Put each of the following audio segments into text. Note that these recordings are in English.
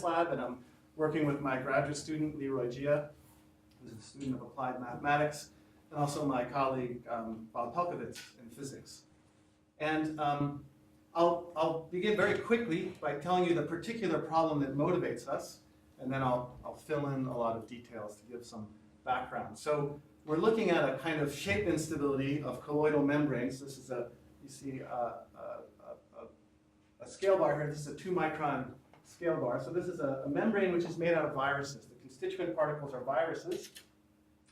lab, and I'm working with my graduate student, Leroy Gia, who's a student of applied mathematics, and also my colleague, Bob Pelkovitz in physics. And I'll begin very quickly by telling you the particular problem that motivates us, and then I'll fill in a lot of details to give some background. So we're looking at a kind of shape instability of colloidal membranes. This is you see a scale bar here. This is a 2-micron scale bar. So this is a membrane which is made out of viruses. The constituent particles are viruses.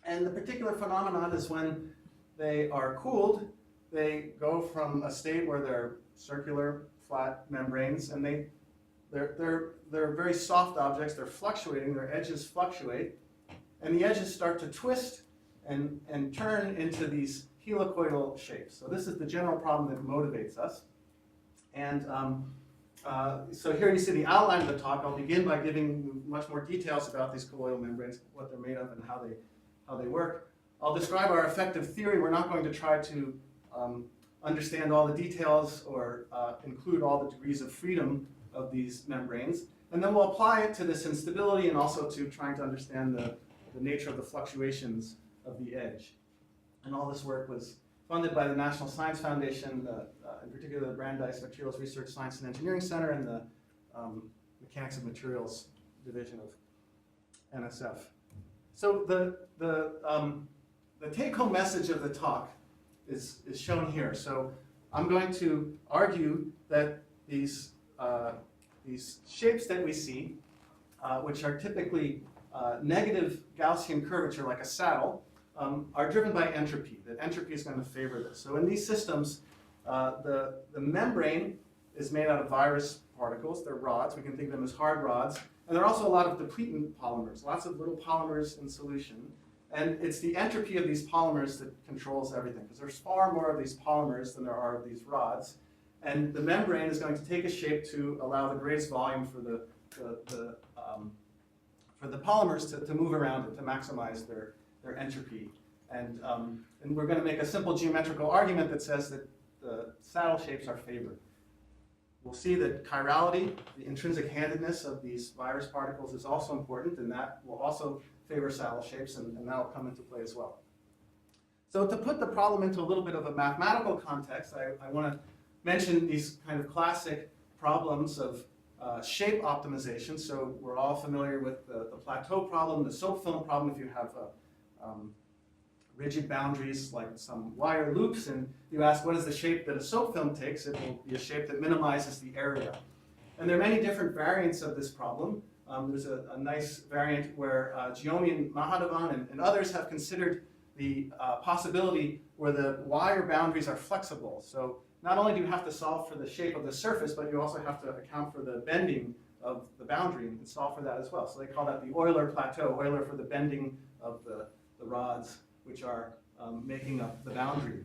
And the particular phenomenon is when they are cooled, they go from a state where they're circular, flat membranes, and they're very soft objects. They're fluctuating. Their edges fluctuate. And the edges start to twist and turn into these helicoidal shapes. So this is the general problem that motivates us. And so here you see the outline of the talk. I'll begin by giving you much more details about these colloidal membranes, what they're made of and how they work. I'll describe our effective theory. We're not going to try to understand all the details or include all the degrees of freedom of these membranes. And then we'll apply it to this instability and also to trying to understand the nature of the fluctuations of the edge. And all this work was funded by the National Science Foundation, in particular the Brandeis Materials Research Science and Engineering Center and the Mechanics of Materials Division of NSF. So the take-home message of the talk is shown here. So I'm going to argue that these shapes that we see, which are typically negative Gaussian curvature like a saddle, are driven by entropy. That entropy is going to favor this. So in these systems, the membrane is made out of virus particles. They're rods. We can think of them as hard rods. And there are also a lot of depletant polymers, lots of little polymers in solution. And it's the entropy of these polymers that controls everything, because there's far more of these polymers than there are of these rods. And the membrane is going to take a shape to allow the greatest volume for the polymers to move around it, to maximize their entropy. And we're going to make a simple geometrical argument that says that the saddle shapes are favored. We'll see that chirality, the intrinsic handedness of these virus particles, is also important, and that will also favor saddle shapes, and that will come into play as well. So to put the problem into a little bit of a mathematical context, I want to mention these kind of classic problems of shape optimization. So we're all familiar with the plateau problem, the soap film problem. If you have rigid boundaries like some wire loops, and you ask what is the shape that a soap film takes, it will be a shape that minimizes the area. And there are many different variants of this problem. There's a nice variant where Giomi and Mahadevan and others have considered the possibility where the wire boundaries are flexible. So not only do you have to solve for the shape of the surface, but you also have to account for the bending of the boundary and solve for that as well. So they call that the Euler plateau, Euler for the bending of the rods which are making up the boundary.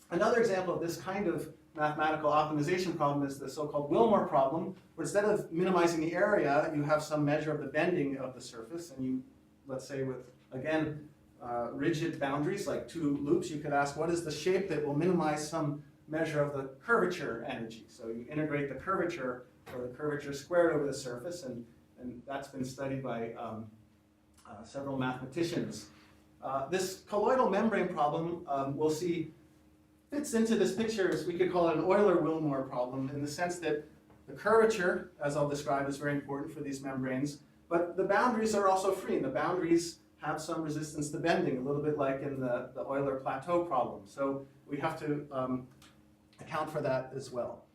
Another example of this kind of mathematical optimization problem is the so-called Willmore problem, where instead of minimizing the area, you have some measure of the bending of the surface, and you, let's say with, again, rigid boundaries like two loops, you could ask what is the shape that will minimize some measure of the curvature energy. So you integrate the curvature, or the curvature squared over the surface, and that's been studied by several mathematicians. This colloidal membrane problem, we'll see, fits into this picture as we could call it an Euler-Willmore problem, in the sense that the curvature, as I'll describe, is very important for these membranes, but the boundaries are also free, and the boundaries have some resistance to bending, a little bit like in the Euler plateau problem. So we have to account for that as well.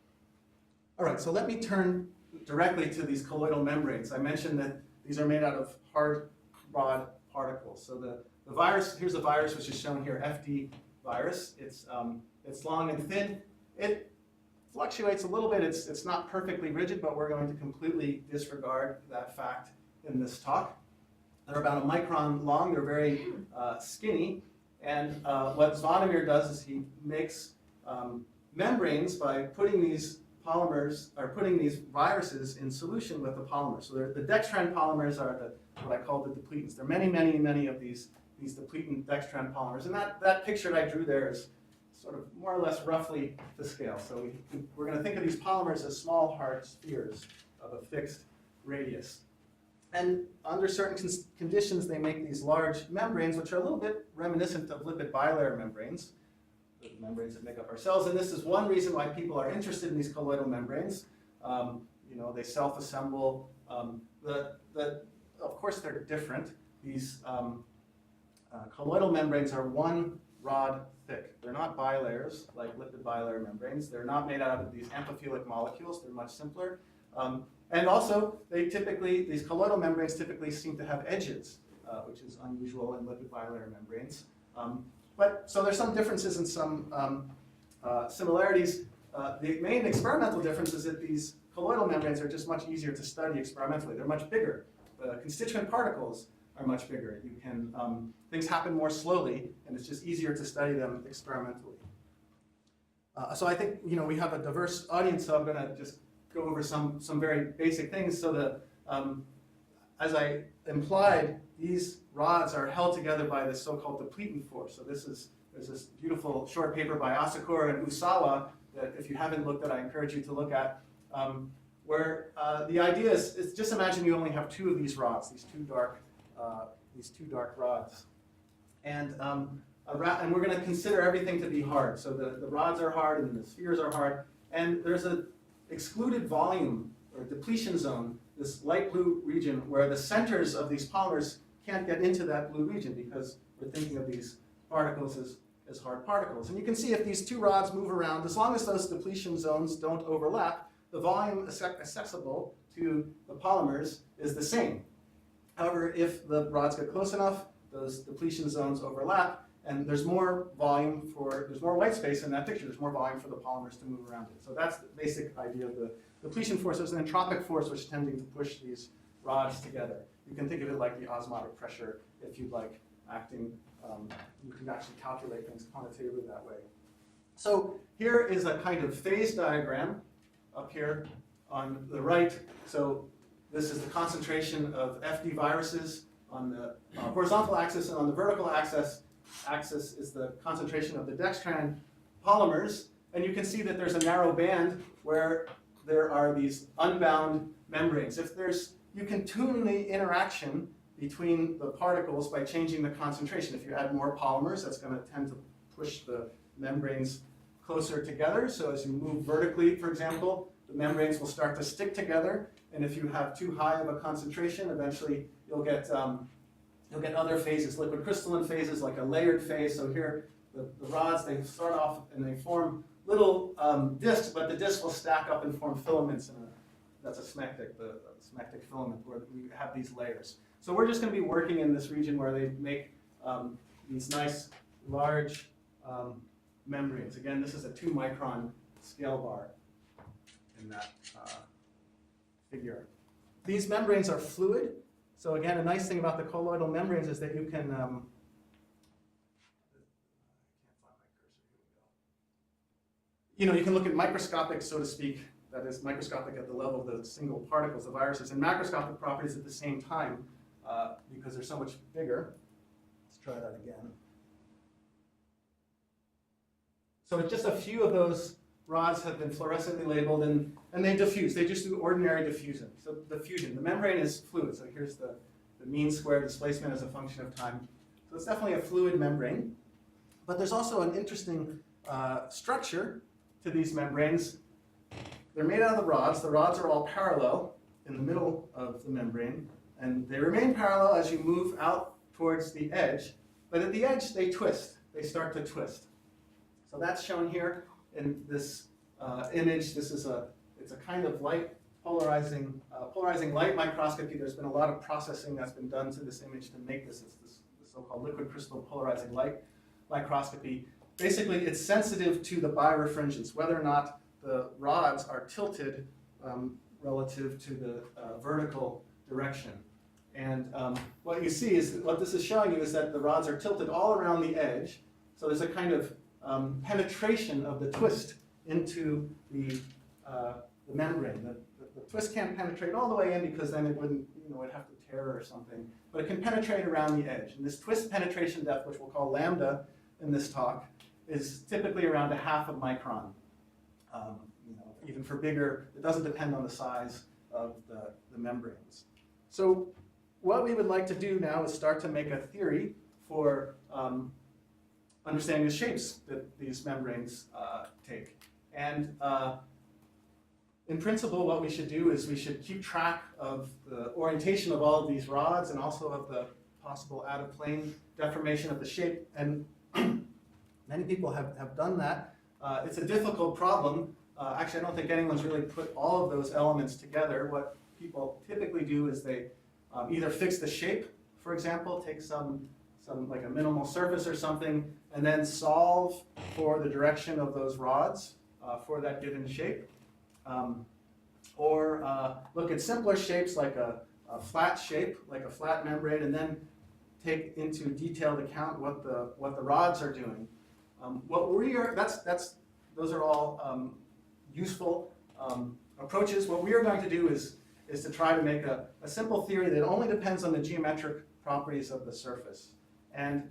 All right, so let me turn directly to these colloidal membranes. I mentioned that these are made out of hard rod particles. So the virus, here's a virus which is shown here, FD virus. It's long and thin. It fluctuates a little bit. It's not perfectly rigid, but we're going to completely disregard that fact in this talk. They're about a micron long. They're very skinny. And what Zvonimir does is he makes membranes by putting these polymers, or putting these viruses in solution with the polymers. So the dextran polymers are what I call the depletants. There are many, many, many of these depletant dextran polymers. And that picture that I drew there is sort of more or less roughly to scale. So we're going to think of these polymers as small hard spheres of a fixed radius. And under certain conditions, they make these large membranes, which are a little bit reminiscent of lipid bilayer membranes, the membranes that make up our cells. And this is one reason why people are interested in these colloidal membranes. They self-assemble. Of course, they're different. These colloidal membranes are one rod thick. They're not bilayers like lipid bilayer membranes. They're not made out of these amphiphilic molecules. They're much simpler. And also, these colloidal membranes typically seem to have edges, which is unusual in lipid bilayer membranes. So there's some differences and some similarities. The main experimental difference is that these colloidal membranes are just much easier to study experimentally. They're much bigger. The constituent particles are much bigger. Things happen more slowly, and it's just easier to study them experimentally. So I think we have a diverse audience, so I'm going to just go over some very basic things. So as I implied, these rods are held together by this so-called depleting force. So there's this beautiful short paper by Asakura and Usawa that if you haven't looked at, I encourage you to look at, where the idea is just imagine you only have two of these rods, these two dark rods. And we're going to consider everything to be hard. So the rods are hard and the spheres are hard. And there's an excluded volume or depletion zone, this light blue region, where the centers of these polymers can't get into that blue region because we're thinking of these particles as hard particles. And you can see if these two rods move around, as long as those depletion zones don't overlap, the volume accessible to the polymers is the same. However, if the rods get close enough, those depletion zones overlap, and there's more white space in that picture. There's more volume for the polymers to move around it. So that's the basic idea of the depletion force. There's an entropic force which is tending to push these rods together. You can think of it like the osmotic pressure if you'd like acting. You can actually calculate things quantitatively that way. So here is a kind of phase diagram up here on the right. So this is the concentration of FD viruses on the horizontal axis, and on the vertical axis is the concentration of the dextran polymers. And you can see that there's a narrow band where there are these unbound membranes. You can tune the interaction between the particles by changing the concentration. If you add more polymers, that's going to tend to push the membranes closer together. So as you move vertically, for example, the membranes will start to stick together. And if you have too high of a concentration, eventually you'll get other phases, liquid crystalline phases, like a layered phase. So here, the rods, they start off and they form little discs, but the discs will stack up and form filaments. That's a smectic, the smectic filament, where we have these layers. So we're just going to be working in this region where they make these nice, large membranes. Again, this is a 2-micron scale bar in that figure. These membranes are fluid. So again, a nice thing about the colloidal membranes is that you can, you can look at microscopic, so to speak, that is microscopic at the level of the single particles, the viruses, and macroscopic properties at the same time because they're so much bigger. Let's try that again. So just a few of those rods have been fluorescently labeled, and they diffuse. They just do ordinary diffusion. So the membrane is fluid. So here's the mean square displacement as a function of time. So it's definitely a fluid membrane. But there's also an interesting structure to these membranes. They're made out of the rods. The rods are all parallel in the middle of the membrane, and they remain parallel as you move out towards the edge. But at the edge, they twist. They start to twist. So that's shown here in this image. It's a kind of light polarizing light microscopy. There's been a lot of processing that's been done to this image to make this. It's this so-called liquid crystal polarizing light microscopy. Basically, it's sensitive to the birefringence, whether or not the rods are tilted relative to the vertical direction. And what you see is, what this is showing you is that the rods are tilted all around the edge. So there's a kind of penetration of the twist into the membrane. The twist can't penetrate all the way in because then it wouldn't, it'd have to tear or something. But it can penetrate around the edge. And this twist penetration depth, which we'll call lambda in this talk, is typically around 1/2 micron. Even for bigger, it doesn't depend on the size of the membranes. So what we would like to do now is start to make a theory for understanding the shapes that these membranes take. And in principle, what we should do is we should keep track of the orientation of all of these rods and also of the possible out-of-plane deformation of the shape. And many people have done that. It's a difficult problem. Actually, I don't think anyone's really put all of those elements together. What people typically do is they either fix the shape, for example, take some like a minimal surface or something, and then solve for the direction of those rods for that given shape. Or look at simpler shapes like a flat shape, like a flat membrane, and then take into detailed account what the rods are doing. Those are all useful approaches. What we are going to do is to try to make a simple theory that only depends on the geometric properties of the surface. And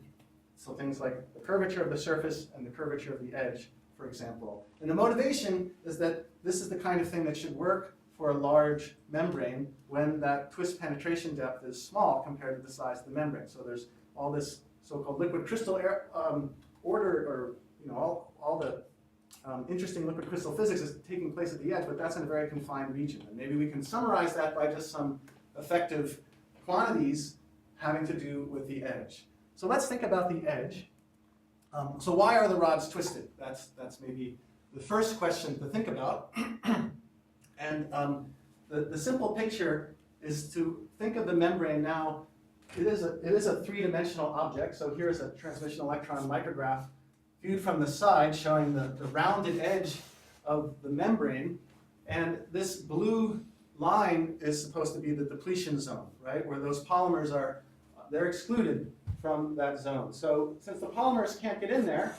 so things like the curvature of the surface and the curvature of the edge, for example. And the motivation is that this is the kind of thing that should work for a large membrane when that twist penetration depth is small compared to the size of the membrane. So there's all this so-called liquid crystal order, or all the interesting liquid crystal physics is taking place at the edge, but that's in a very confined region. And maybe we can summarize that by just some effective quantities having to do with the edge. So let's think about the edge. So why are the rods twisted? That's maybe the first question to think about. And the simple picture is to think of the membrane now. It is a three-dimensional object. So here's a transmission electron micrograph viewed from the side showing the rounded edge of the membrane. And this blue line is supposed to be the depletion zone, right? Where those polymers they're excluded from that zone. So since the polymers can't get in there,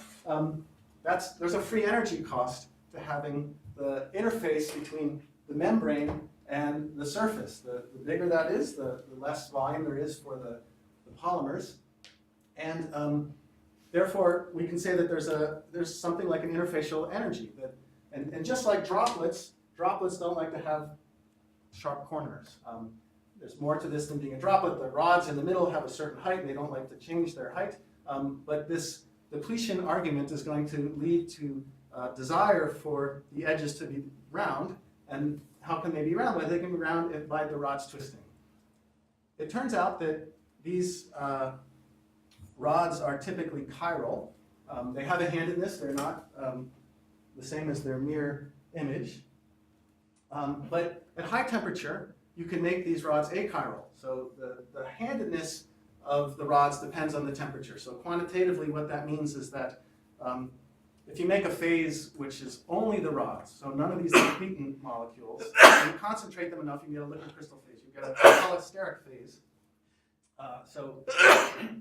there's a free energy cost to having the interface between the membrane and the surface. The bigger that is, the less volume there is for the polymers. And therefore, we can say that there's something like an interfacial energy. And just like droplets don't like to have sharp corners. There's more to this than being a droplet. The rods in the middle have a certain height. They don't like to change their height. But this depletion argument is going to lead to desire for the edges to be round. And how can they be round? Well, they can be round by the rods twisting. It turns out that these rods are typically chiral. They have a handedness. They're not the same as their mirror image. But at high temperature, you can make these rods achiral. So the handedness of the rods depends on the temperature. So quantitatively, what that means is that if you make a phase which is only the rods, so none of these depletant molecules, and you concentrate them enough, you get a liquid crystal phase. You get a cholesteric phase. So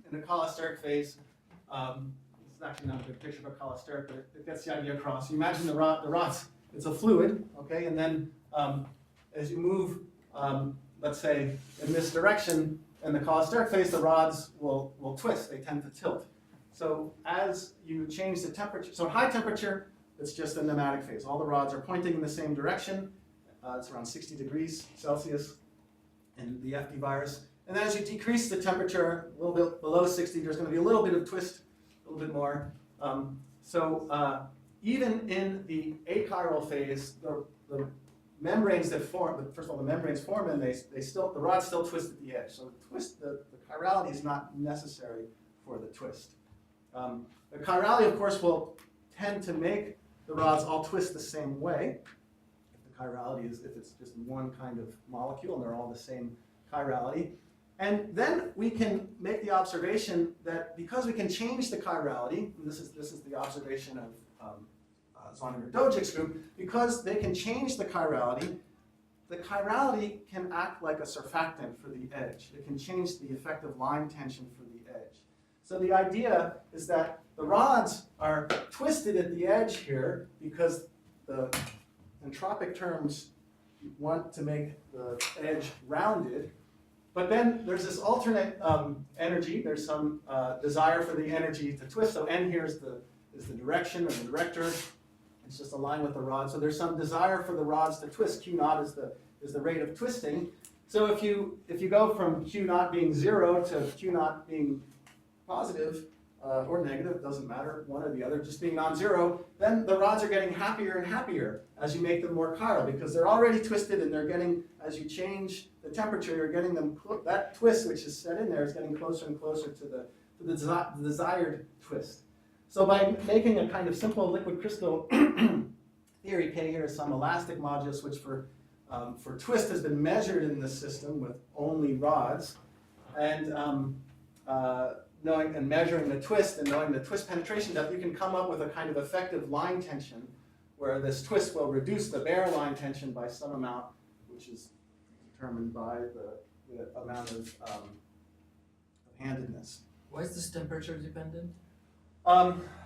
in a cholesteric phase, this is actually not a good picture of a cholesteric, but it gets the idea across. You imagine the rods, it's a fluid, okay, and then as you move, let's say, in this direction, in the cholesteric phase, the rods will twist. They tend to tilt. So as you change the temperature, so high temperature, it's just a nematic phase. All the rods are pointing in the same direction. It's around 60 degrees Celsius in the FD virus. And then as you decrease the temperature a little bit below 60, there's going to be a little bit of twist, a little bit more. Even in the achiral phase, the membranes that form, first of all, the membranes form and the rods still twist at the edge. So the chirality is not necessary for the twist. The chirality, of course, will tend to make the rods all twist the same way. If the chirality is, if it's just one kind of molecule and they're all the same chirality. And then we can make the observation that because we can change the chirality, and this is the observation of Zondervan-Dojic's group, because they can change the chirality can act like a surfactant for the edge. It can change the effective line tension for the edge. So the idea is that the rods are twisted at the edge here because the entropic terms want to make the edge rounded. But then there's this alternate energy. There's some desire for the energy to twist. So N here is the direction or the director. It's just aligned with the rod. So there's some desire for the rods to twist. Q naught is the rate of twisting. So if you go from Q naught being 0 to Q naught being positive or negative, doesn't matter, one or the other, just being non-zero, then the rods are getting happier and happier as you make them more chiral, because they're already twisted and they're getting, as you change the temperature, you're getting them, that twist which is set in there is getting closer and closer to the desired twist. So by making a kind of simple liquid crystal theory, K here is some elastic modulus which for twist has been measured in this system with only rods, and knowing and measuring the twist and knowing the twist penetration depth, you can come up with a kind of effective line tension where this twist will reduce the bare line tension by some amount, which is determined by the amount of handedness. Why is this temperature dependent?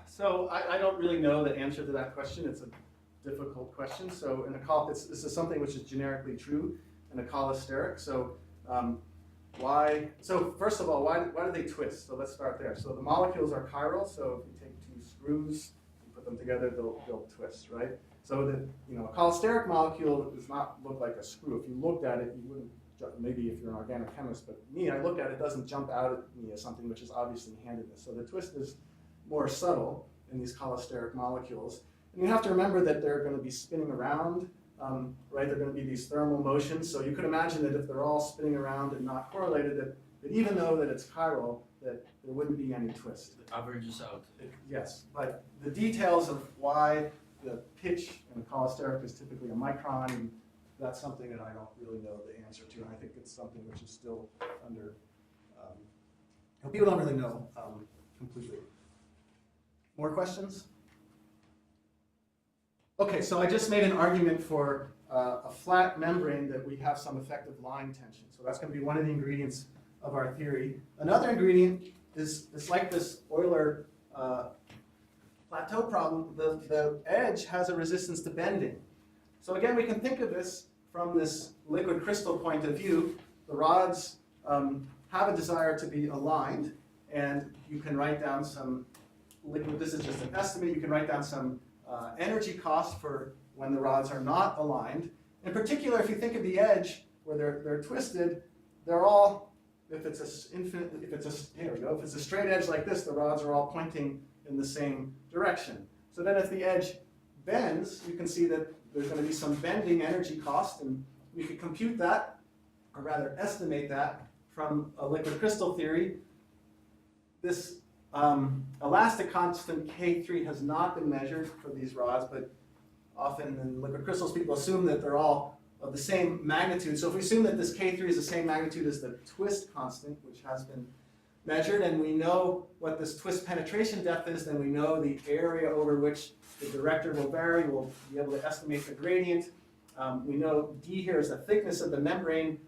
So I don't really know the answer to that question. It's a difficult question. So in a this is something which is generically true in a cholesteric. So why? So first of all, why do they twist? So let's start there. So the molecules are chiral. So if you take two screws and put them together, they'll twist, right? So that a cholesteric molecule does not look like a screw. If you looked at it, you wouldn't. Maybe if you're an organic chemist, but me, I look at it, it doesn't jump out at me as something which is obviously handedness. So the twist is more subtle in these cholesteric molecules. And you have to remember that they're going to be spinning around, right? They're going to be these thermal motions. So you could imagine that if they're all spinning around and not correlated, that even though that it's chiral, that there wouldn't be any twist. It averages out. Yes, but the details of why the pitch in a cholesteric is typically a micron, and that's something that I don't really know the answer to. And I think it's something which is still under, people don't really know completely. More questions? Okay, so I just made an argument for a flat membrane that we have some effective line tension. So that's going to be one of the ingredients of our theory. Another ingredient is like this Euler plateau problem. The edge has a resistance to bending. So again, we can think of this from this liquid crystal point of view. The rods have a desire to be aligned, and you can write down some liquid, this is just an estimate, you can write down some energy cost for when the rods are not aligned. In particular, if you think of the edge where they're twisted, they're all, if it's a straight edge like this, the rods are all pointing in the same direction. So then if the edge bends, you can see that there's going to be some bending energy cost, and we could compute that, or rather estimate that from a liquid crystal theory. This elastic constant K3 has not been measured for these rods, but often in liquid crystals people assume that they're all of the same magnitude. So if we assume that this K3 is the same magnitude as the twist constant, which has been measured, and we know what this twist penetration depth is, then we know the area over which the director will vary. We'll be able to estimate the gradient. We know D here is the thickness of the membrane.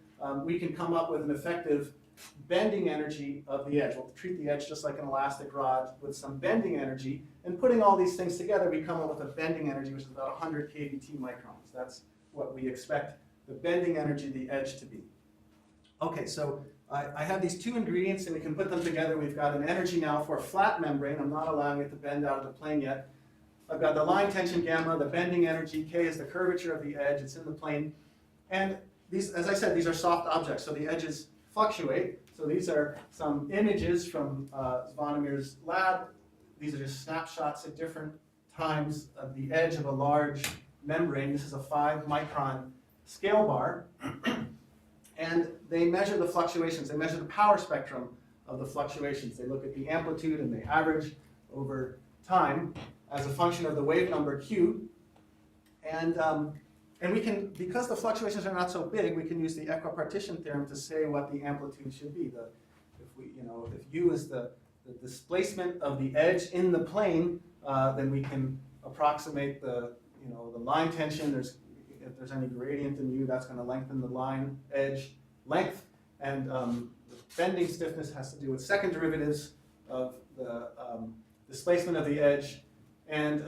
We can come up with an effective bending energy of the edge. We'll treat the edge just like an elastic rod with some bending energy, and putting all these things together, we come up with a bending energy which is about 100 kVt microns. That's what we expect the bending energy of the edge to be. Okay, so I have these two ingredients and we can put them together. We've got an energy now for a flat membrane. I'm not allowing it to bend out of the plane yet. I've got the line tension gamma, the bending energy, K is the curvature of the edge, it's in the plane. And these, as I said, these are soft objects, so the edges fluctuate. So these are some images from Zvonimir's lab. These are just snapshots at different times of the edge of a large membrane. This is a 5 micron scale bar. And they measure the fluctuations. They measure the power spectrum of the fluctuations. They look at the amplitude and they average over time as a function of the wave number q. And we can, because the fluctuations are not so big, we can use the equipartition theorem to say what the amplitude should be. If u is the displacement of the edge in the plane, then we can approximate the line tension. If there's any gradient in u, that's going to lengthen the line edge length. And the bending stiffness has to do with second derivatives of the displacement of the edge. And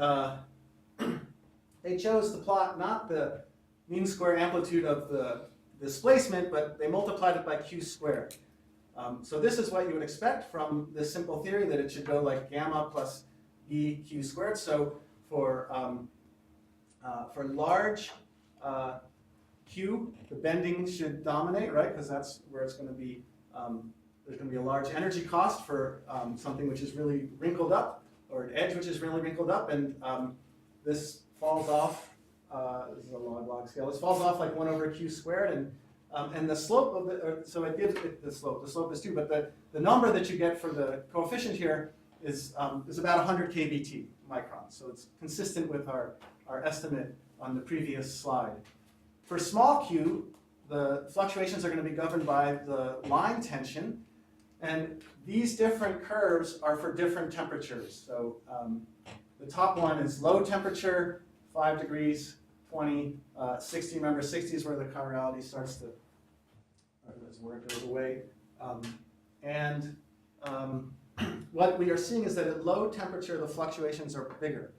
they chose to plot not the mean square amplitude of the displacement, but they multiplied it by q squared. So this is what you would expect from this simple theory, that it should go like gamma plus e q squared. So for For large Q, the bending should dominate, right? Because that's where it's going to be, there's going to be a large energy cost for something which is really wrinkled up, or an edge which is really wrinkled up, and this falls off, this is a log scale, this falls off like 1 over Q squared, and the slope of so it gives it the slope is 2, but the number that you get for the coefficient here is about 100 kBt microns, so it's consistent with our estimate on the previous slide. For small q, the fluctuations are going to be governed by the line tension, and these different curves are for different temperatures. So the top one is low temperature, 5 degrees, 20, 60. Remember, 60 is where the chirality starts to, where it goes away. What we are seeing is that at low temperature, the fluctuations are bigger.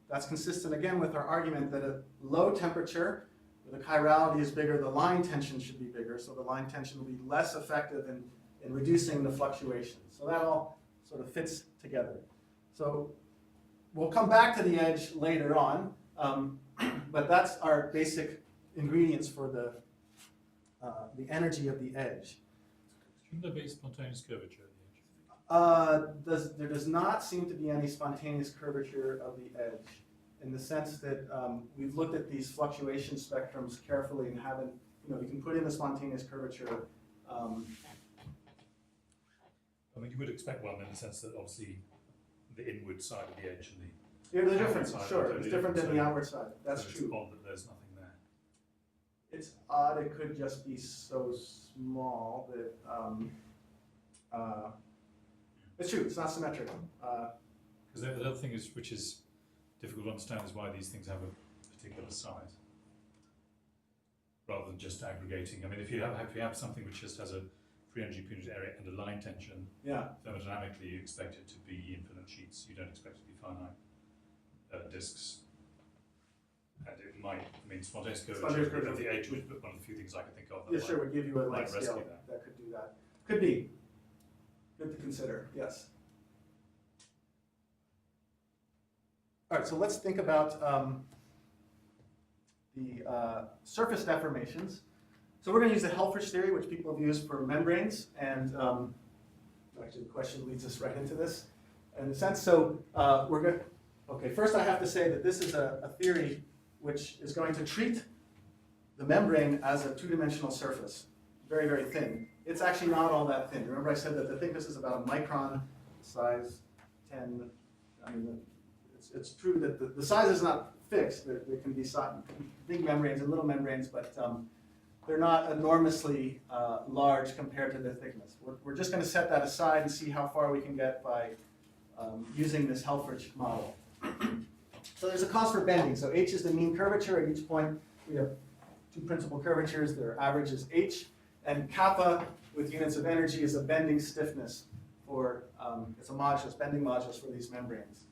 That's consistent, again, with our argument that at low temperature, the chirality is bigger, the line tension should be bigger, so the line tension will be less effective in reducing the fluctuations. So that all sort of fits together. So we'll come back to the edge later on, but that's our basic ingredients for the energy of the edge. Shouldn't there be spontaneous curvature at the edge? There does not seem to be any spontaneous curvature of the edge, in the sense that we've looked at these fluctuation spectrums carefully and haven't, you can put in the spontaneous curvature. I mean, you would expect one in the sense that obviously the inward side of the edge and the Yeah, they're different, outside sure. are It's totally different than the so- outward side. That's so true. It's odd that there's nothing there. It's odd it could just be so small that, it's true, it's not symmetric. Because the other thing is, which is difficult to understand, is why these things have a particular size, rather than just aggregating. I mean, if you have something which just has a free energy per unit area and a line tension, Yeah, thermodynamically you expect it to be infinite sheets. You don't expect it to be finite disks. And it might, spontaneous Spontaneous curvature curvature. at the edge was one of the few things I could think of. yeah, sure, would give you a might light rescue scale that. that could do that. Could be. Good to consider, yes. All right, so let's think about the surface deformations. So we're going to use the Helfrich theory, which people have used for membranes, and actually the question leads us right into this in a sense. So we're going to, okay, first I have to say that this is a theory which is going to treat the membrane as a two-dimensional surface, very, very thin. It's actually not all that thin. Remember I said that the thickness is about a micron, size 10, it's true that the size is not fixed. There can be big membranes and little membranes, but they're not enormously large compared to their thickness. We're just going to set that aside and see how far we can get by using this Helfrich model. So there's a cost for bending. So h is the mean curvature. At each point, we have two principal curvatures. Their average is h. And kappa, with units of energy, is a bending stiffness for, it's a modulus, bending modulus for these membranes.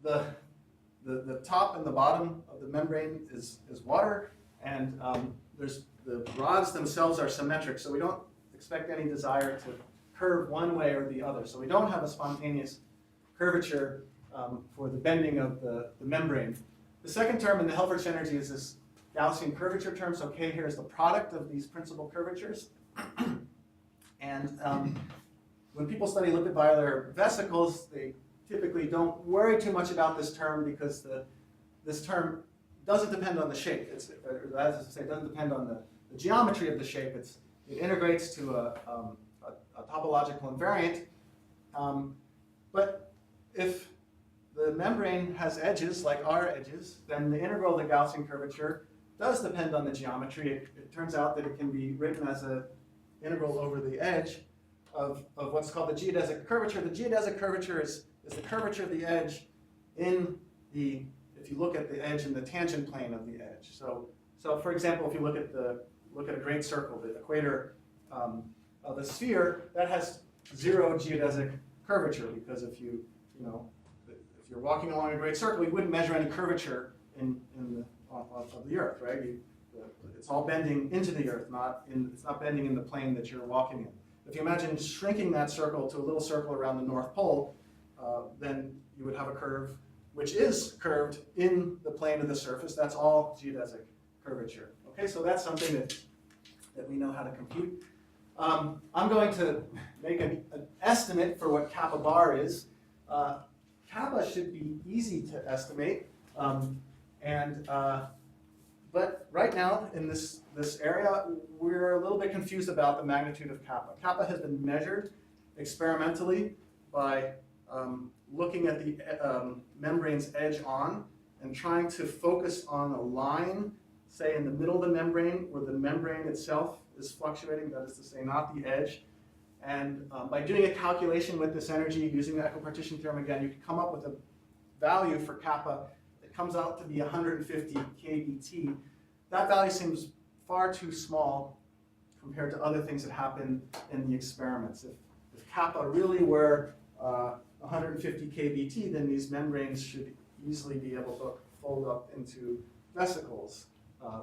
The top and the bottom of the membrane is water, and the rods themselves are symmetric, so we don't expect any desire to curve one way or the other. So we don't have a spontaneous curvature for the bending of the membrane. The second term in the Helfrich energy is this Gaussian curvature term. So K here is the product of these principal curvatures. And when people study lipid bilayer vesicles, they typically don't worry too much about this term because this term doesn't depend on the shape. As I say, it doesn't depend on the geometry of the shape. It integrates to a topological invariant. But if the membrane has edges like our edges, then the integral of the Gaussian curvature does depend on the geometry. It turns out that it can be written as an integral over the edge of what's called the geodesic curvature. The geodesic curvature is the curvature of the edge in if you look at the edge in the tangent plane of the edge. So for example, if you look at a great circle, the equator of a sphere, that has zero geodesic curvature, because if you're walking along a great circle, you wouldn't measure any curvature of the Earth, right? It's all bending into the Earth, it's not bending in the plane that you're walking in. If you imagine shrinking that circle to a little circle around the North Pole, then you would have a curve which is curved in the plane of the surface. That's all geodesic curvature. Okay, so that's something that we know how to compute. I'm going to make an estimate for what kappa bar is. Kappa should be easy to estimate, but right now in this area, we're a little bit confused about the magnitude of kappa. Kappa has been measured experimentally by looking at the membrane's edge on and trying to focus on a line, say in the middle of the membrane where the membrane itself is fluctuating, that is to say not the edge. And by doing a calculation with this energy, using the equipartition theorem again, you can come up with a value for kappa that comes out to be 150 kBt. That value seems far too small compared to other things that happen in the experiments. If kappa really were 150 kBt, then these membranes should easily be able to fold up into vesicles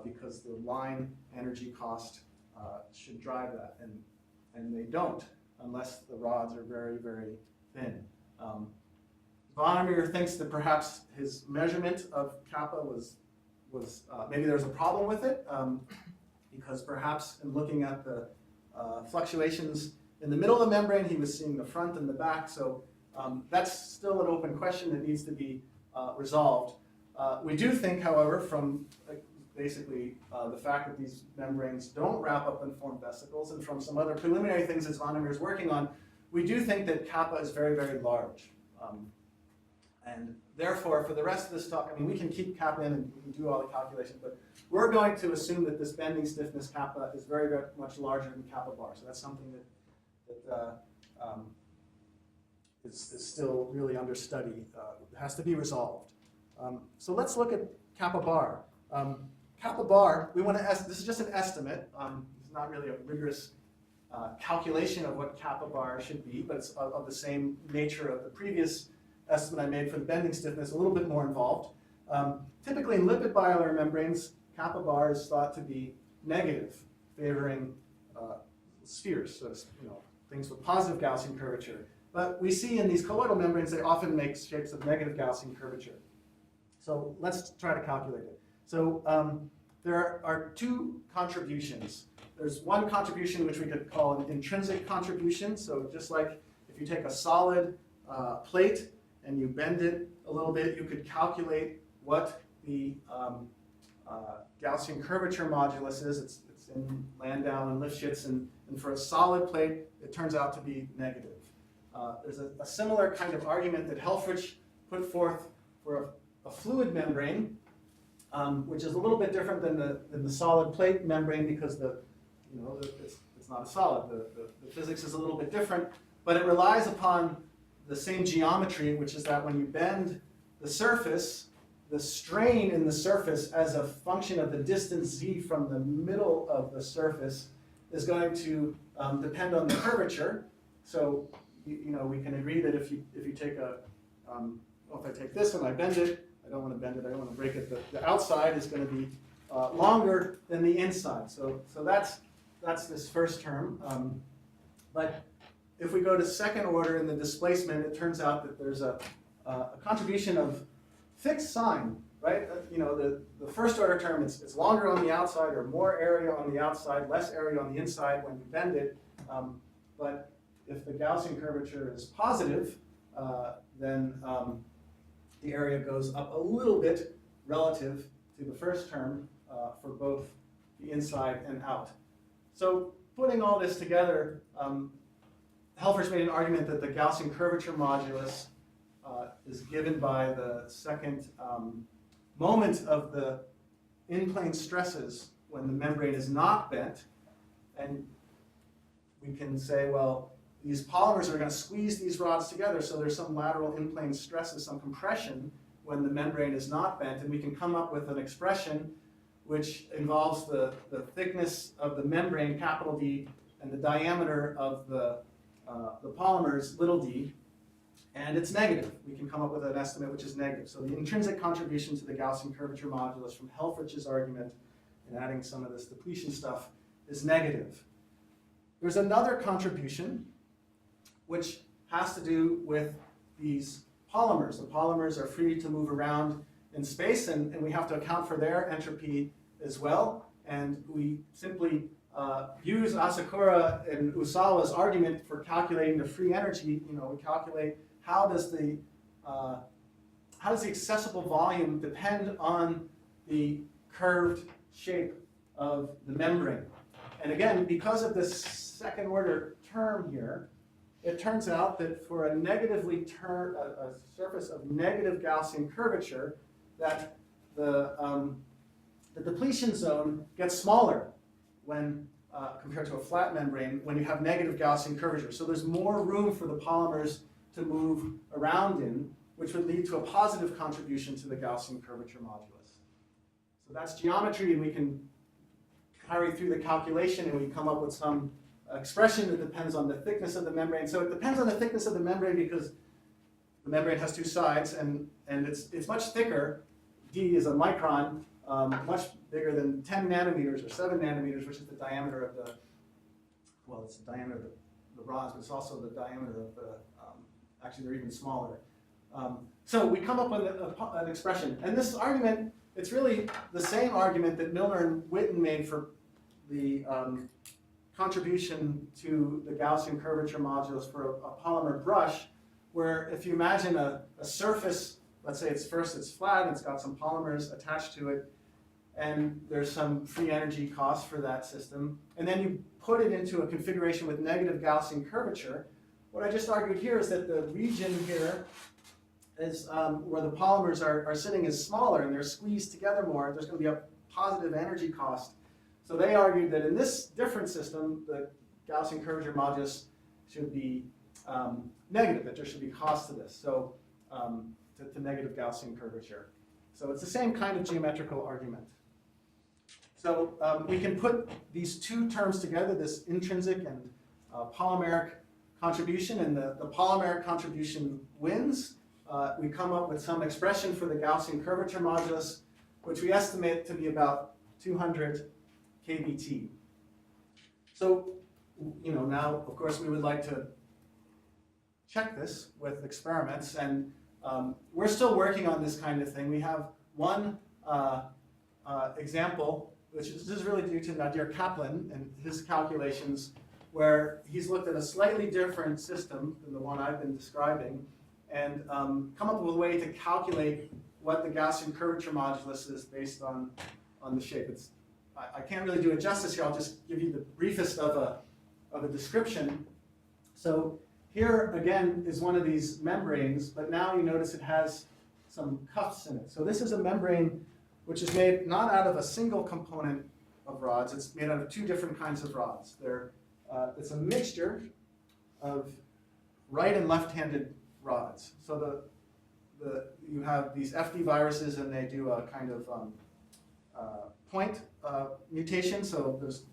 because the line energy cost should drive that, and they don't unless the rods are very, very thin. Vonnegut thinks that perhaps his measurement of kappa was maybe there was a problem with it because perhaps in looking at the fluctuations in the middle of the membrane, he was seeing the front and the back. So that's still an open question that needs to be resolved. We do think, however, from basically the fact that these membranes don't wrap up and form vesicles, and from some other preliminary things that Vonnegut is working on, we do think that kappa is very, very large. And therefore, for the rest of this talk, I mean, we can keep kappa in and we can do all the calculations, but we're going to assume that this bending stiffness kappa is very, very much larger than kappa bar. So that's something that is still really under study. It has to be resolved. So let's look at kappa bar. Kappa bar, we want to this is just an estimate. It's not really a rigorous calculation of what kappa bar should be, but it's of the same nature of the previous estimate I made for the bending stiffness, a little bit more involved. Typically in lipid bilayer membranes, kappa bar is thought to be negative, favoring spheres, so things with positive Gaussian curvature. But we see in these colloidal membranes, they often make shapes of negative Gaussian curvature. So let's try to calculate it. So there are two contributions. There's one contribution which we could call an intrinsic contribution. So just like if you take a solid plate and you bend it a little bit, you could calculate what the Gaussian curvature modulus is. It's in Landau and Lifshitz, and for a solid plate, it turns out to be negative. There's a similar kind of argument that Helfrich put forth for a fluid membrane, which is a little bit different than the solid plate membrane because it's not a solid. The physics is a little bit different, but it relies upon the same geometry, which is that when you bend the surface, the strain in the surface as a function of the distance z from the middle of the surface is going to depend on the curvature. So we can agree that if you take if I take this and I bend it, I don't want to bend it, I don't want to break it, the outside is going to be longer than the inside. So that's this first term. But if we go to second order in the displacement, it turns out that there's a contribution of fixed sign, right? The first order term, it's longer on the outside or more area on the outside, less area on the inside when you bend it. But if the Gaussian curvature is positive, then the area goes up a little bit relative to the first term for both the inside and out. So putting all this together, Helfrich made an argument that the Gaussian curvature modulus is given by the second moment of the in-plane stresses when the membrane is not bent. And we can say, well, these polymers are going to squeeze these rods together, so there's some lateral in-plane stresses, some compression when the membrane is not bent, and we can come up with an expression which involves the thickness of the membrane, capital D, and the diameter of the polymers, little d, and it's negative. We can come up with an estimate which is negative. So the intrinsic contribution to the Gaussian curvature modulus from Helfrich's argument and adding some of this depletion stuff is negative. There's another contribution which has to do with these polymers. The polymers are free to move around in space, and we have to account for their entropy as well. And we simply use Asakura and Usawa's argument for calculating the free energy. We calculate how does the accessible volume depend on the curved shape of the membrane. And again, because of this second order term here, it turns out that for a surface of negative Gaussian curvature, that the depletion zone gets smaller when compared to a flat membrane when you have negative Gaussian curvature. So there's more room for the polymers to move around in, which would lead to a positive contribution to the Gaussian curvature modulus. So that's geometry, and we can carry through the calculation and we come up with some expression that depends on the thickness of the membrane. So it depends on the thickness of the membrane because the membrane has two sides, and it's much thicker. D is a micron, much bigger than 10 nanometers or 7 nanometers, which is the diameter of it's the diameter of the rods, but it's also the diameter of the, actually they're even smaller. So we come up with an expression. And this argument, it's really the same argument that Milner and Witten made for the contribution to the Gaussian curvature modulus for a polymer brush, where if you imagine a surface, let's say it's flat and it's got some polymers attached to it, and there's some free energy cost for that system, and then you put it into a configuration with negative Gaussian curvature. What I just argued here is that the region here is where the polymers are sitting is smaller and they're squeezed together more. There's going to be a positive energy cost. So they argued that in this different system, the Gaussian curvature modulus should be negative, that there should be cost to this, so to negative Gaussian curvature. So it's the same kind of geometrical argument. So we can put these two terms together, this intrinsic and polymeric contribution, and the polymeric contribution wins. We come up with some expression for the Gaussian curvature modulus, which we estimate to be about 200 kBt. So, now, of course, we would like to check this with experiments, and we're still working on this kind of thing. We have one example, which is really due to Nadir Kaplan and his calculations, where he's looked at a slightly different system than the one I've been describing, and come up with a way to calculate what the Gaussian curvature modulus is based on the shape. I can't really do it justice here. I'll just give you the briefest of a description. So here, again, is one of these membranes, but now you notice it has some cuffs in it. So this is a membrane which is made not out of a single component of rods. It's made out of two different kinds of rods. It's a mixture of right and left-handed rods. So you have these FD viruses, and they do a kind of point mutation. So there's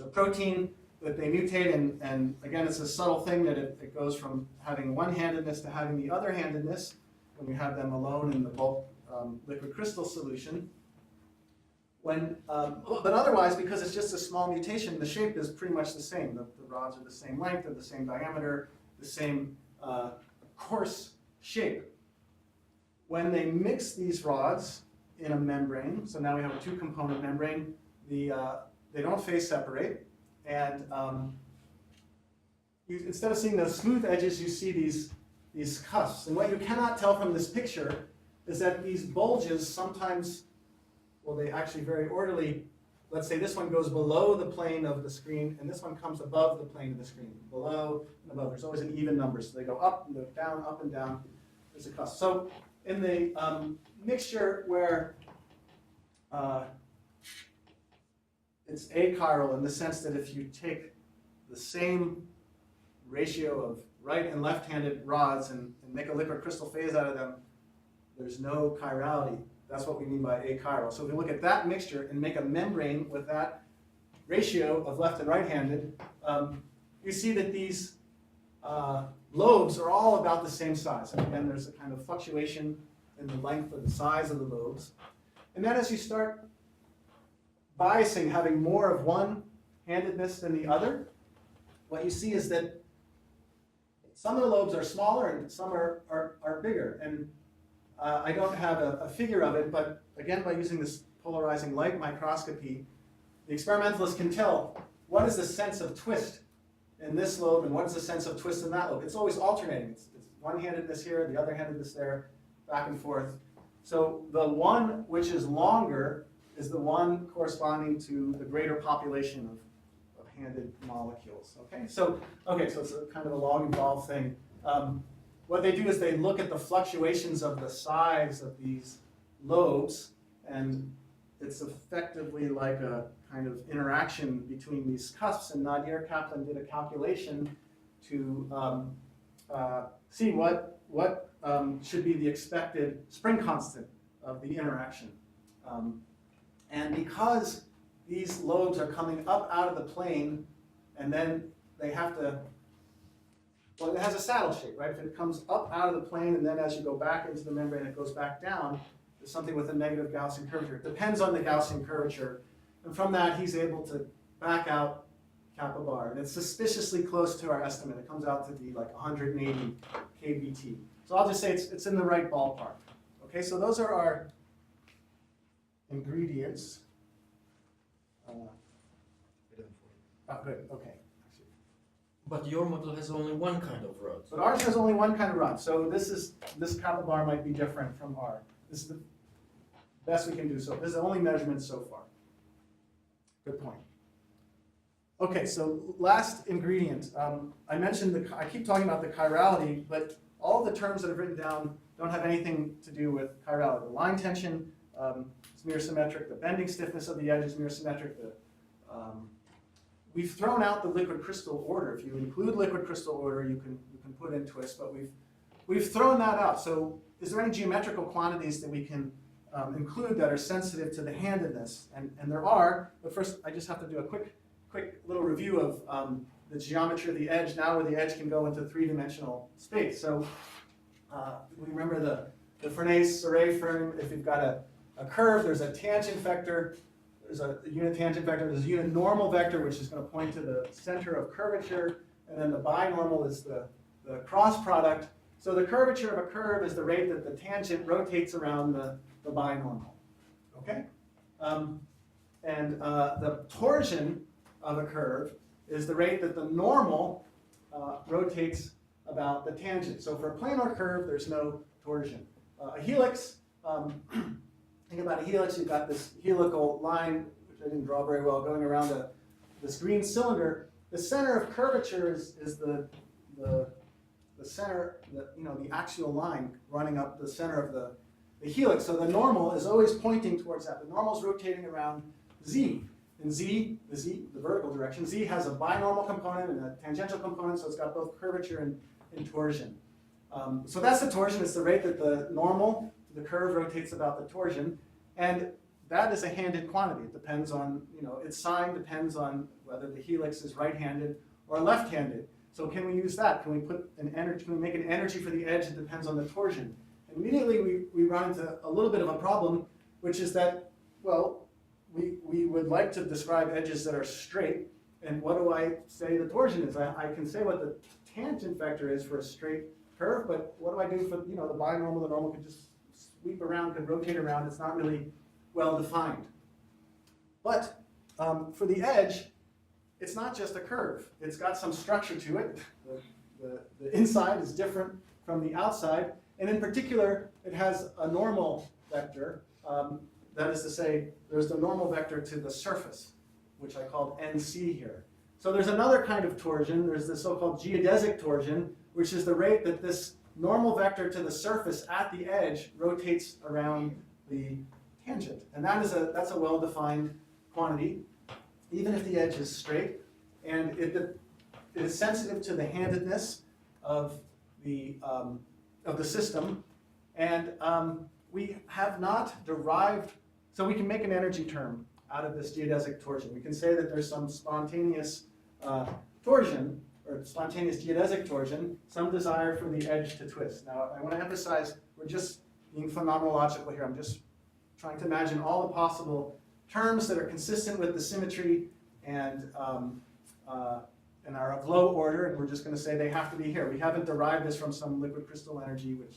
a protein that they mutate, and again, it's a subtle thing that it goes from having one-handedness to having the other-handedness when you have them alone in the bulk liquid crystal solution. But otherwise, because it's just a small mutation, the shape is pretty much the same. The rods are the same length, they're the same diameter, the same coarse shape. When they mix these rods in a membrane, so now we have a two-component membrane, they don't phase separate, and instead of seeing those smooth edges, you see these cuffs. And what you cannot tell from this picture is that these bulges sometimes, well, they actually very orderly, let's say this one goes below the plane of the screen, and this one comes above the plane of the screen. Below and above, there's always an even number, so they go up and down, up and down, there's a cuff. So in the mixture where it's achiral in the sense that if you take the same ratio of right and left-handed rods and make a liquid crystal phase out of them, there's no chirality. That's what we mean by achiral. So if we look at that mixture and make a membrane with that ratio of left and right-handed, you see that these lobes are all about the same size. And again, there's a kind of fluctuation in the length or the size of the lobes. And then as you start biasing, having more of one handedness than the other, what you see is that some of the lobes are smaller and some are bigger. And I don't have a figure of it, but again, by using this polarizing light microscopy, the experimentalist can tell what is the sense of twist in this lobe and what is the sense of twist in that lobe. It's always alternating. It's one-handedness here, the other-handedness there, back and forth. So the one which is longer is the one corresponding to the greater population of handed molecules. Okay, so it's a kind of a log-involved thing. What they do is they look at the fluctuations of the size of these lobes, and it's effectively like a kind of interaction between these cusps. And Nadir Kaplan did a calculation to see what should be the expected spring constant of the interaction. And because these lobes are coming up out of the plane, and then they have to, well, it has a saddle shape, right? If it comes up out of the plane, and then as you go back into the membrane, it goes back down, there's something with a negative Gaussian curvature. It depends on the Gaussian curvature. And from that, he's able to back out kappa bar. And it's suspiciously close to our estimate. It comes out to be like 180 kBT. So I'll just say it's in the right ballpark. Okay, so those are our ingredients. Oh, good, okay. But your model has only one kind of rod. But ours has only one kind of rod. So this kappa bar might be different from ours. This is the best we can do. So this is the only measurement so far. Good point. Okay, so last ingredient. I mentioned I keep talking about the chirality, but all the terms that I've written down don't have anything to do with chirality. The line tension is mirror symmetric. The bending stiffness of the edge is mirror symmetric. We've thrown out the liquid crystal order. If you include liquid crystal order, you can put in twist, but we've thrown that out. So is there any geometrical quantities that we can include that are sensitive to the handedness? And there are, but first I just have to do a quick little review of the geometry of the edge, now where the edge can go into three-dimensional space. So we remember the Furness-Sorey firm. If you've got a curve, there's a tangent vector, there's a unit tangent vector, there's a unit normal vector, which is going to point to the center of curvature, and then the binormal is the cross product. So the curvature of a curve is the rate that the tangent rotates around the binormal. Okay? And the torsion of a curve is the rate that the normal rotates about the tangent. So for a planar curve, there's no torsion. A helix, think about a helix, you've got this helical line, which I didn't draw very well, going around this green cylinder. The center of curvature is the center, the axial line running up the center of the helix. So the normal is always pointing towards that. The normal is rotating around z. And the vertical direction, z has a binormal component and a tangential component, so it's got both curvature and torsion. So that's the torsion. It's the rate that the normal, the curve rotates about the torsion. And that is a handed quantity. It depends on, its sign depends on whether the helix is right-handed or left-handed. So can we use that? Can we put an energy? Can we make an energy for the edge that depends on the torsion? And immediately we run into a little bit of a problem, which is that, well, we would like to describe edges that are straight. And what do I say the torsion is? I can say what the tangent vector is for a straight curve, but what do I do for the binormal? The normal could just sweep around, could rotate around. It's not really well defined. But for the edge, it's not just a curve. It's got some structure to it. The inside is different from the outside. And in particular, it has a normal vector. That is to say, there's the normal vector to the surface, which I called NC here. So there's another kind of torsion. There's the so-called geodesic torsion, which is the rate that this normal vector to the surface at the edge rotates around the tangent. And that's a well-defined quantity, even if the edge is straight. And it is sensitive to the handedness of the system. And we have not derived, so we can make an energy term out of this geodesic torsion. We can say that there's some spontaneous torsion, or spontaneous geodesic torsion, some desire for the edge to twist. Now, I want to emphasize, we're just being phenomenological here. I'm just trying to imagine all the possible terms that are consistent with the symmetry and and are of low order, and we're just going to say they have to be here. We haven't derived this from some liquid crystal energy, which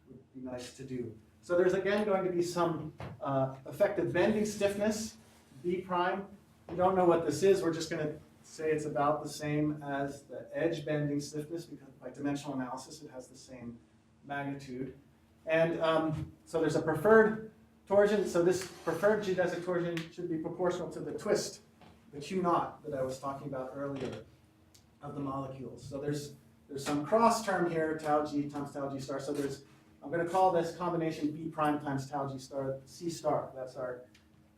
would be nice to do. So there's again going to be some effective bending stiffness, B prime. We don't know what this is. We're just going to say it's about the same as the edge bending stiffness, because by dimensional analysis it has the same magnitude. And so there's a preferred torsion. So this preferred geodesic torsion should be proportional to the twist, the Q naught that I was talking about earlier of the molecules. So there's some cross term here, tau g times tau g star. So I'm going to call this combination B prime times tau g star C star. That's our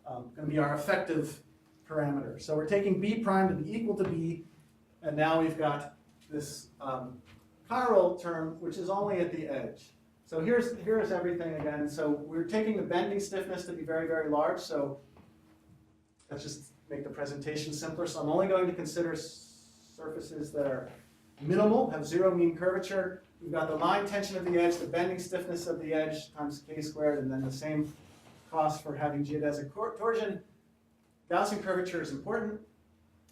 going to be our effective parameter. So we're taking B prime to be equal to B, and now we've got this chiral term, which is only at the edge. So here's everything again. So we're taking the bending stiffness to be very, very large. So let's just make the presentation simpler. So I'm only going to consider surfaces that are minimal, have zero mean curvature. We've got the line tension of the edge, the bending stiffness of the edge times k squared, and then the same cost for having geodesic torsion. Gaussian curvature is important.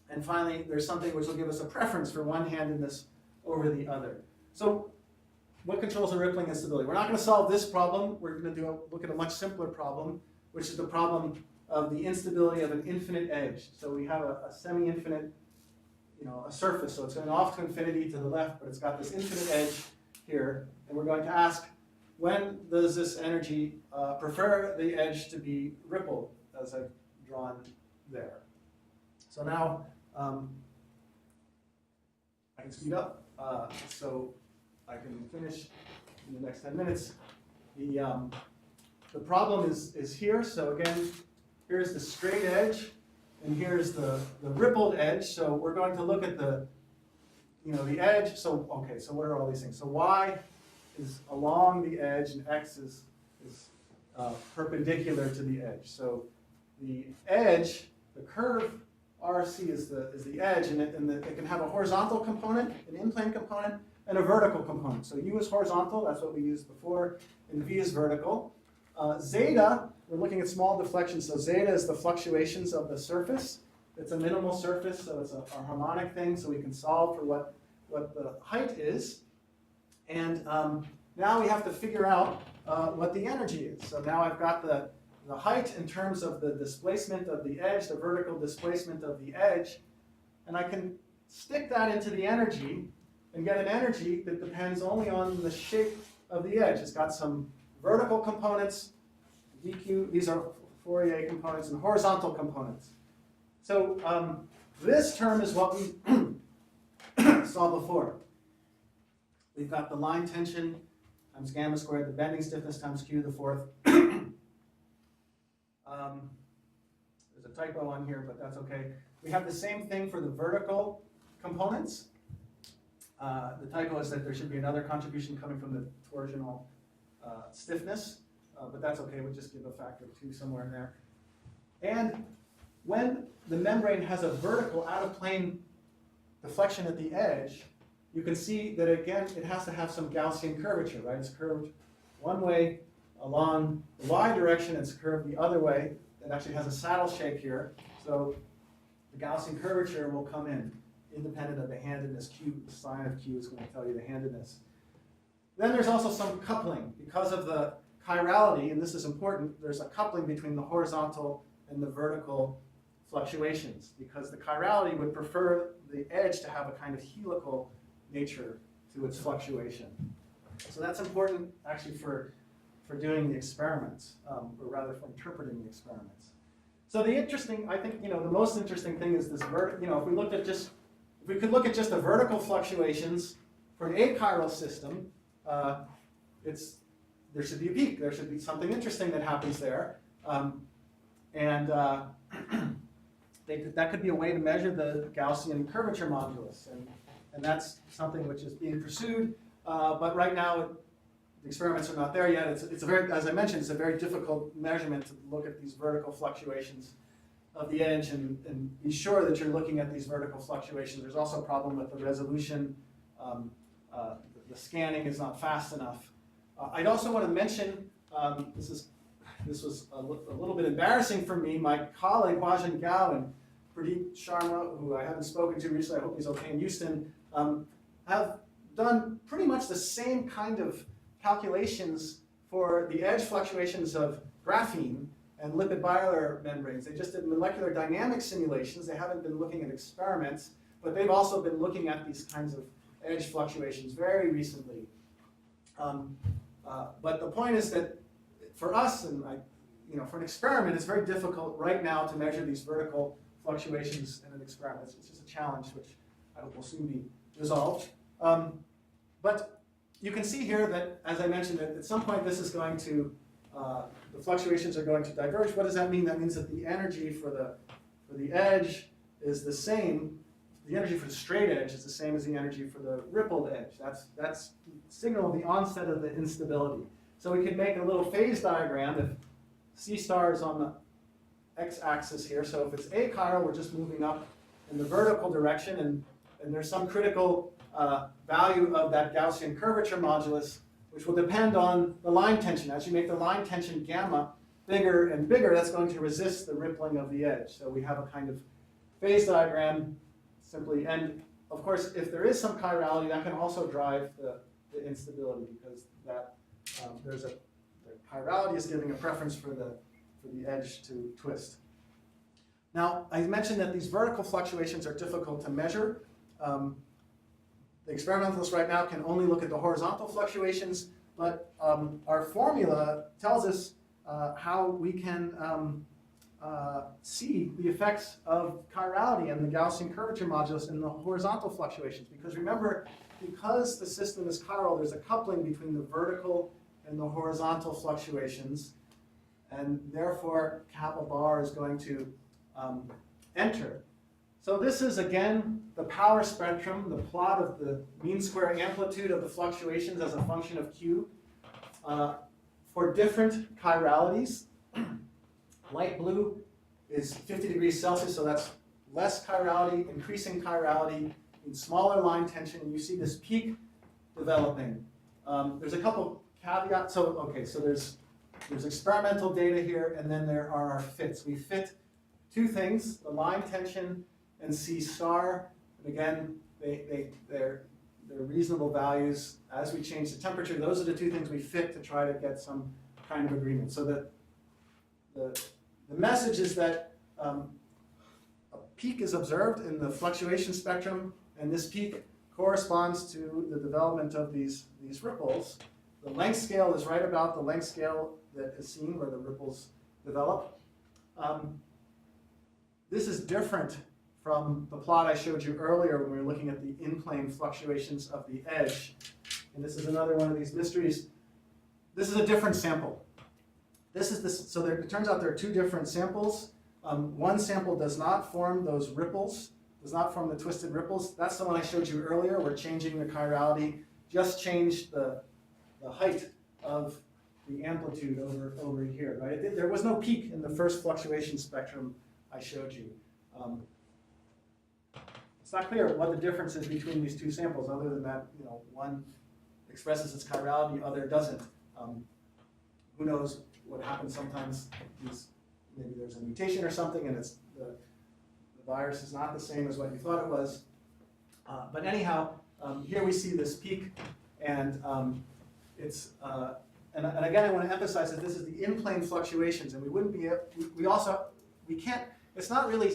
And finally, there's something which will give us a preference for one handedness over the other. So what controls the rippling and stability? We're not going to solve this problem. We're going to look at a much simpler problem, which is the problem of the instability of an infinite edge. So we have a semi-infinite, a surface. So it's going off to infinity to the left, but it's got this infinite edge here. And we're going to ask, when does this energy prefer the edge to be rippled, as I've drawn there? So now I can speed up. So I can finish in the next 10 minutes. The problem is here. So again, here's the straight edge, and here's the rippled edge. So we're going to look at the edge. So okay, so what are all these things? So y is along the edge, and x is perpendicular to the edge. So the edge, the curve RC is the edge, and it can have a horizontal component, an in-plane component, and a vertical component. So U is horizontal, that's what we used before, and V is vertical. Zeta, we're looking at small deflections, so zeta is the fluctuations of the surface. It's a minimal surface, so it's a harmonic thing, so we can solve for what the height is. And now we have to figure out what the energy is. So now I've got the height in terms of the displacement of the edge, the vertical displacement of the edge, and I can stick that into the energy and get an energy that depends only on the shape of the edge. It's got some vertical components, dq, these are Fourier components, and horizontal components. So this term is what we saw before. We've got the line tension times gamma squared, the bending stiffness times q to the fourth. There's a typo on here, but that's okay. We have the same thing for the vertical components. The typo is that there should be another contribution coming from the torsional stiffness, but that's okay. We'll just give a factor of 2 somewhere in there. And when the membrane has a vertical out-of-plane deflection at the edge, you can see that, again, it has to have some Gaussian curvature, right? It's curved one way along the y direction, it's curved the other way. It actually has a saddle shape here, so the Gaussian curvature will come in, independent of the handedness. Q, the sign of Q is going to tell you the handedness. Then there's also some coupling. Because of the chirality, and this is important, there's a coupling between the horizontal and the vertical fluctuations, because the chirality would prefer the edge to have a kind of helical nature to its fluctuation. So that's important actually for doing the experiments, or rather for interpreting the experiments. So the interesting, I think, the most interesting thing is this if we could look at just the vertical fluctuations for an achiral system, there should be a peak. There should be something interesting that happens there. That could be a way to measure the Gaussian curvature modulus. And that's something which is being pursued. But right now, the experiments are not there yet. It's a very, as I mentioned, it's a very difficult measurement to look at these vertical fluctuations of the edge and be sure that you're looking at these vertical fluctuations. There's also a problem with the resolution. The scanning is not fast enough. I'd also want to mention, this was a little bit embarrassing for me. My colleague, Huajin Gao, in Pradeep Sharma, who I haven't spoken to recently, I hope he's okay in Houston, have done pretty much the same kind of calculations for the edge fluctuations of graphene and lipid bilayer membranes. They just did molecular dynamic simulations. They haven't been looking at experiments, but they've also been looking at these kinds of edge fluctuations very recently. But the point is that for us, and for an experiment, it's very difficult right now to measure these vertical fluctuations in an experiment. It's just a challenge which I hope will soon be resolved. But you can see here that, as I mentioned, that at some point this is going to, the fluctuations are going to diverge. What does that mean? That means that the energy for the edge is the same. The energy for the straight edge is the same as the energy for the rippled edge. That's signal the onset of the instability. So we could make a little phase diagram if C star is on the x-axis here. So if it's achiral, we're just moving up in the vertical direction, and there's some critical value of that Gaussian curvature modulus, which will depend on the line tension. As you make the line tension gamma bigger and bigger, that's going to resist the rippling of the edge. So we have a kind of phase diagram simply, and of course, if there is some chirality, that can also drive the instability, because that the chirality is giving a preference for the edge to twist. Now, I mentioned that these vertical fluctuations are difficult to measure. The experimentalists right now can only look at the horizontal fluctuations, but our formula tells us how we can see the effects of chirality and the Gaussian curvature modulus in the horizontal fluctuations. Because remember, because the system is chiral, there's a coupling between the vertical and the horizontal fluctuations, and therefore kappa bar is going to enter. So this is, again, the power spectrum, the plot of the mean square amplitude of the fluctuations as a function of Q for different chiralities. Light blue is 50 degrees Celsius, so that's less chirality. Increasing chirality means smaller line tension, and you see this peak developing. There's a couple caveats. So there's experimental data here, and then there are our fits. We fit two things, the line tension and C star. And again, they're reasonable values. As we change the temperature, those are the two things we fit to try to get some kind of agreement. So the message is that a peak is observed in the fluctuation spectrum, and this peak corresponds to the development of these ripples. The length scale is right about the length scale that is seen where the ripples develop. This is different from the plot I showed you earlier when we were looking at the in-plane fluctuations of the edge. And this is another one of these mysteries. This is a different sample. So it turns out there are two different samples. One sample does not form those ripples, does not form the twisted ripples. That's the one I showed you earlier. We're changing the chirality, just changed the height of the amplitude over here, right? There was no peak in the first fluctuation spectrum I showed you. It's not clear what the difference is between these two samples, other than that, one expresses its chirality, other doesn't. Who knows what happens sometimes? Maybe there's a mutation or something, and the virus is not the same as what you thought it was. But anyhow, here we see this peak, and it's and again I want to emphasize that this is the in-plane fluctuations, and we can't. It's not really.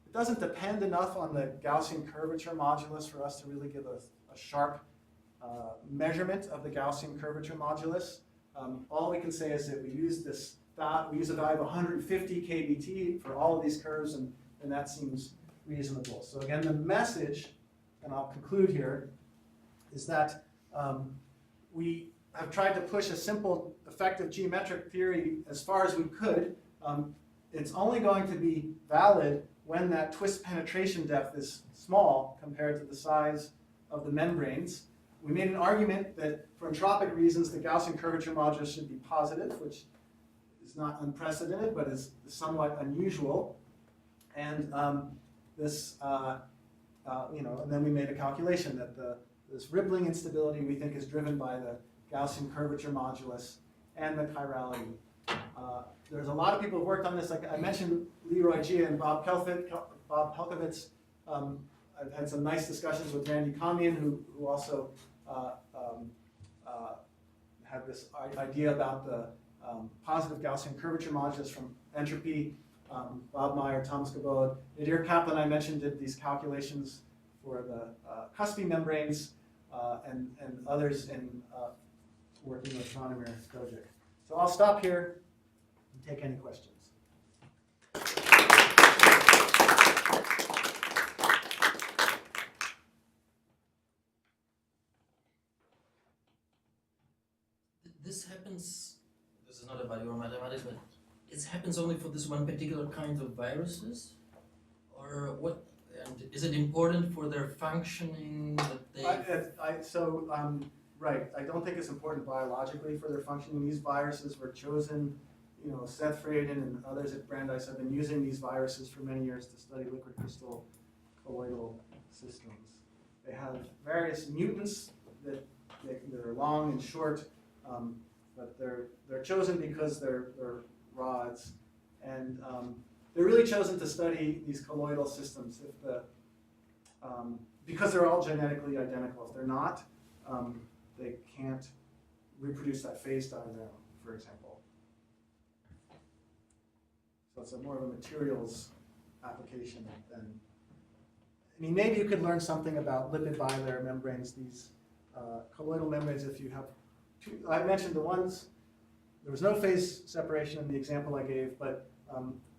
It doesn't depend enough on the Gaussian curvature modulus for us to really give a sharp measurement of the Gaussian curvature modulus. All we can say is that we use a value of 150 kBT for all of these curves, and that seems reasonable. So again, the message, and I'll conclude here, is that we have tried to push a simple effective geometric theory as far as we could. It's only going to be valid when that twist penetration depth is small compared to the size of the membranes. We made an argument that for entropic reasons, the Gaussian curvature modulus should be positive, which is not unprecedented, but is somewhat unusual. And and then we made a calculation that this rippling instability we think is driven by the Gaussian curvature modulus and the chirality. there's a lot of people who've worked on this. Like I mentioned, Leroy Gia and Bob Pelkovitz. I've had some nice discussions with Randy Kamian, who also had this idea about the positive Gaussian curvature modulus from entropy. Bob Meyer, Thomas Gabod, Nadir Kaplan, I mentioned, did these calculations for the cuspy membranes, and others in working with Tranimir Kojic. So I'll stop here and take any questions. This happens, this is not about your mathematics, but it happens only for this one particular kind of viruses? Or what, and is it important for their functioning that they... Right, I don't think it's important biologically for their functioning. These viruses were chosen, Seth Fraden and others at Brandeis have been using these viruses for many years to study liquid crystal colloidal systems. They have various mutants that are long and short, but they're chosen because they're rods, and they're really chosen to study these colloidal systems. Because they're all genetically identical. If they're not, they can't reproduce that phase diagram, for example. So it's more of a materials application than. Maybe you could learn something about lipid bilayer membranes. These colloidal membranes, if you have two, I mentioned the ones, there was no phase separation in the example I gave, but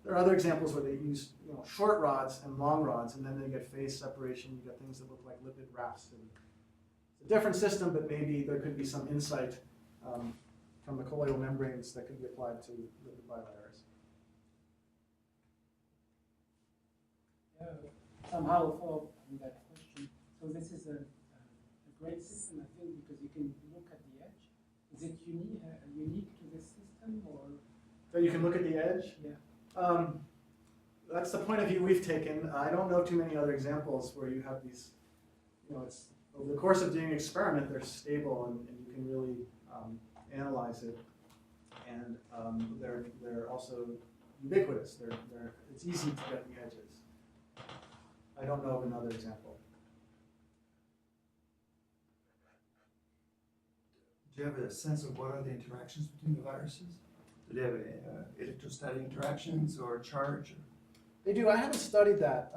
there are other examples where they use short rods and long rods, and then they get phase separation. You get things that look like lipid rafts. And it's a different system, but maybe there could be some insight from the colloidal membranes that could be applied to lipid bilayers. Somehow follow up on that question. So this is a great system, I think, because you can look at the edge. Is it unique to this system, or? So you can look at the edge? Yeah. That's the point of view we've taken. I don't know too many other examples where you have these, it's over the course of doing an experiment, they're stable and you can really analyze it. And they're also ubiquitous. It's easy to get the edges. I don't know of another example. Do you have a sense of what are the interactions between the viruses? Do they have electrostatic interactions or charge? They do. I haven't studied that.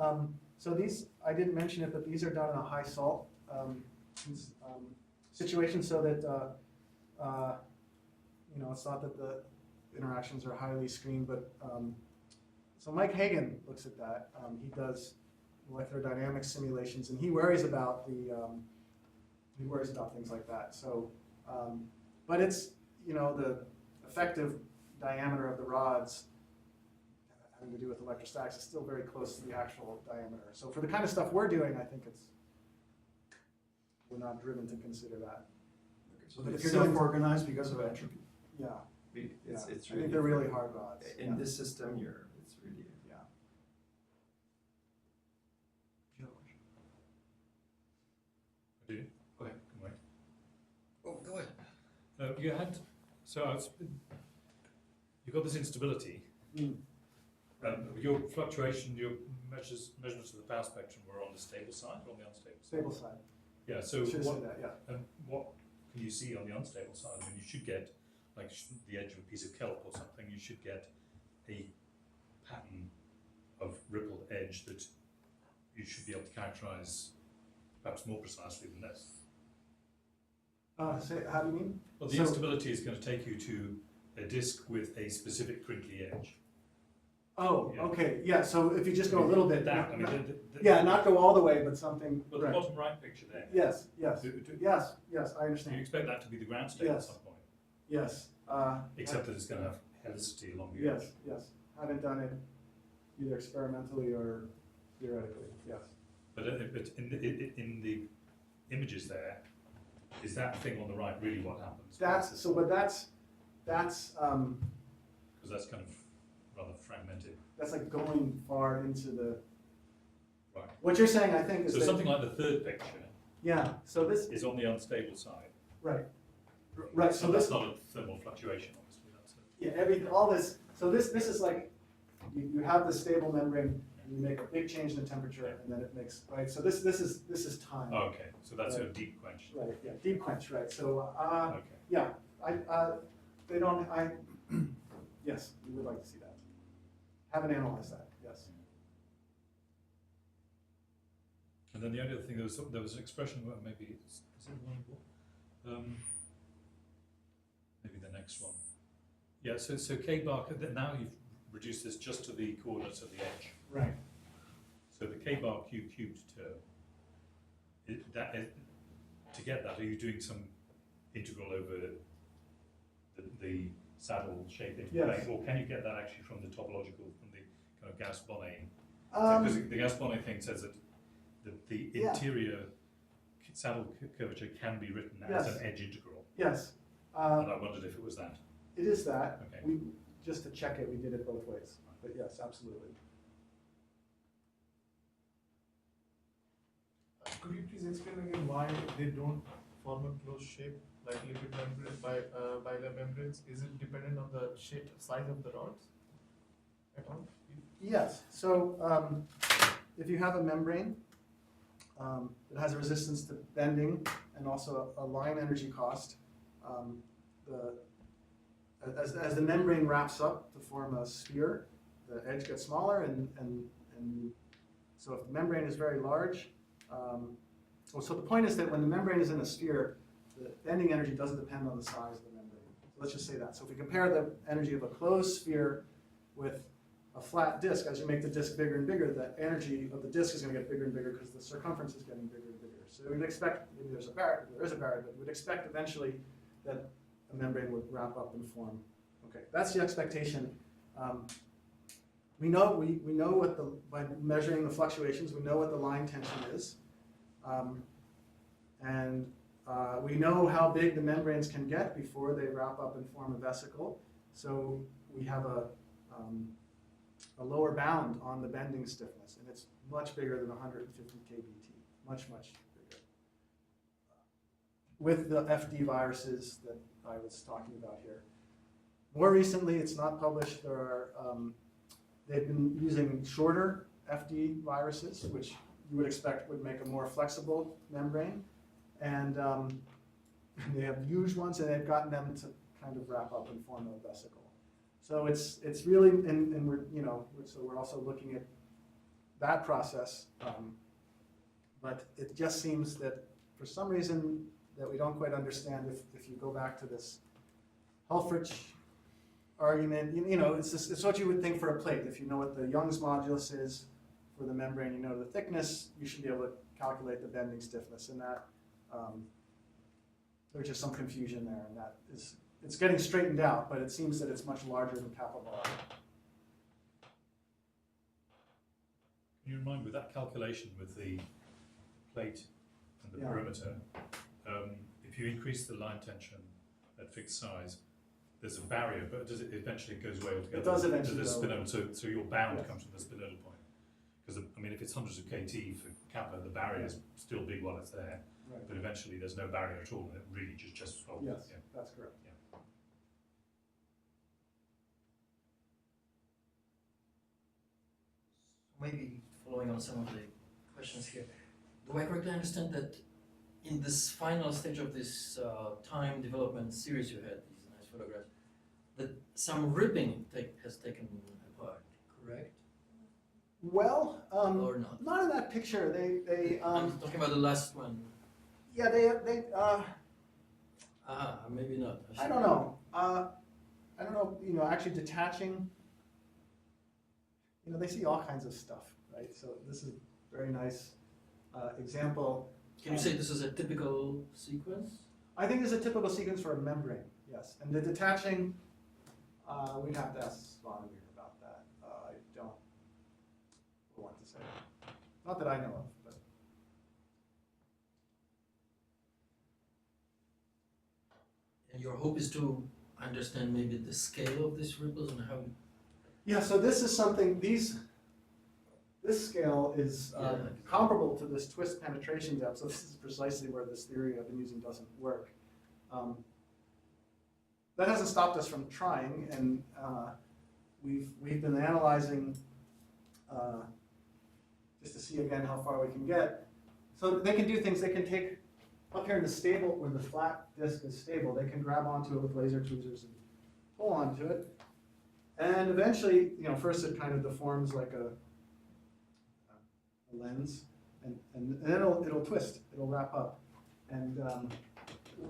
So these, I didn't mention it, but these are done in a high salt situation, so that it's not that the interactions are highly screened. But so Mike Hagan looks at that. He does molecular dynamics simulations, and he worries about things like that. So, but it's the effective diameter of the rods having to do with electrostatics is still very close to the actual diameter. So for the kind of stuff we're doing, I think we're not driven to consider that. Okay, so But they're if you're doing- self-organized because of entropy. Yeah, It's I really think they're really hard rods. in this system. It's really Yeah. Do you have a question? I do. Go ahead. Come away. Oh, go ahead. You had, you've got this instability. Your fluctuation, your measurements of the power spectrum were on the stable side or on the unstable side? Stable side. Yeah, so Should what, say that, yeah. what can you see on the unstable side? I mean, you should get, like the edge of a piece of kelp or something, you should get a pattern of rippled edge that you should be able to characterize perhaps more precisely than this. How do you mean? Well, the So- instability is going to take you to a disk with a specific crinkly edge. Oh, Yeah. okay, yeah, so if you just go a little bit. That, I mean, Yeah, not go all the way, but something. Well, the right. bottom right picture there. Yes, yes, Do yes, I you understand. expect that to be the ground state at Yes. some point? Yes. Except that it's going to have helicity along the Yes, edge. yes. Haven't done it either experimentally or theoretically, yes. But in the images there, is that thing on the right really what happens? That's Because that's kind of rather fragmented. that's like going far into the. Right. What you're saying, I think, is So that. something like the third picture Yeah, so this, is on the unstable side. right, right, so this, that's not a thermal fluctuation, obviously. That's yeah, all this So this is like, you have the stable membrane, and you make a big change in the temperature, and then it makes, right? So this is time. Okay, so that's a deep quench. Right, yeah, deep quench, right, so, Okay. yeah, they don't, yes, we would like to see that. Haven't analyzed that, yes. And then the only other thing, there was an expression, well, maybe, is it one more? Maybe the next one. Yeah, so K bar, now you've reduced this just to the coordinates of the edge. Right. So the K bar Q cubed term, to get that, are you doing some integral over the saddle shape Yes. or can you get that actually from the topological, from the kind of Gauss-Bonnet? Um, Because the Gauss-Bonnet thing says that the Yeah. interior saddle curvature can be written as Yes. an edge integral. Yes, And I wondered if it was that. it is that. Okay. We, just to check it, we did it both ways, but yes, absolutely. Could you please explain again why they don't form a closed shape like lipid membrane bilayer membranes? Is it dependent on the shape, size of the rods at all? Yes, so if you have a membrane that has a resistance to bending and also a line energy cost, as the membrane wraps up to form a sphere, the edge gets smaller and so if the membrane is very large, so the point is that when the membrane is in a sphere, the bending energy doesn't depend on the size of the membrane. So let's just say that. So if we compare the energy of a closed sphere with a flat disk, as you make the disk bigger and bigger, the energy of the disk is going to get bigger and bigger because the circumference is getting bigger and bigger. So we'd expect, maybe there is a barrier, but we'd expect eventually that a membrane would wrap up and form. Okay, that's the expectation. We know what by measuring the fluctuations, we know what the line tension is. We know how big the membranes can get before they wrap up and form a vesicle. So we have a lower bound on the bending stiffness, and it's much bigger than 150 kBT, much bigger. With the FD viruses that I was talking about here. More recently, it's not published, they've been using shorter FD viruses, which you would expect would make a more flexible membrane. And they have huge ones, and they've gotten them to kind of wrap up and form a vesicle. So it's really, and we're also looking at that process. But it just seems that for some reason that we don't quite understand, if you go back to this Helfrich argument, it's what you would think for a plate. If you know what the Young's modulus is for the membrane, you know the thickness, you should be able to calculate the bending stiffness, and that there's just some confusion there, and that is, it's getting straightened out, but it seems that it's much larger than kappa bar. Can you remind me, with that calculation with the plate and the Yeah. perimeter, if you increase the line tension at fixed size, there's a barrier, but does it eventually goes away altogether? It does eventually the go away. spinodal, so your bound Yes. comes from the spinodal point. Because I mean, if it's hundreds of kT for kappa, the barrier is still big while it's there, Right. but eventually there's no barrier at all, and it really just folds. Yes, Yeah. that's correct. Maybe following on some of the questions here, do I correctly understand that in this final stage of this time development series you had, these nice photographs, that some ripping has taken part, correct? Well, Or not? not in that picture. They I'm talking about the last one. yeah, they Maybe not. I don't know. I don't know, actually detaching, they see all kinds of stuff, right? So this is a very nice example. Can you say this is a typical sequence? I think it's a typical sequence for a membrane, yes. And the detaching, we'd have to ask Svanimir about that. I don't want to say. Not that I know of, but. And your hope is to understand maybe the scale of these ripples and how. Yeah, so this is something, this scale is Yeah. comparable to this twist penetration depth, so this is precisely where this theory I've been using doesn't work. That hasn't stopped us from trying, and we've been analyzing just to see again how far we can get. So they can do things. They can take up here in the stable where the flat disc is stable. They can grab onto it with laser tweezers and pull onto it, and eventually, first it kind of deforms like a lens, and then it'll twist. It'll wrap up, and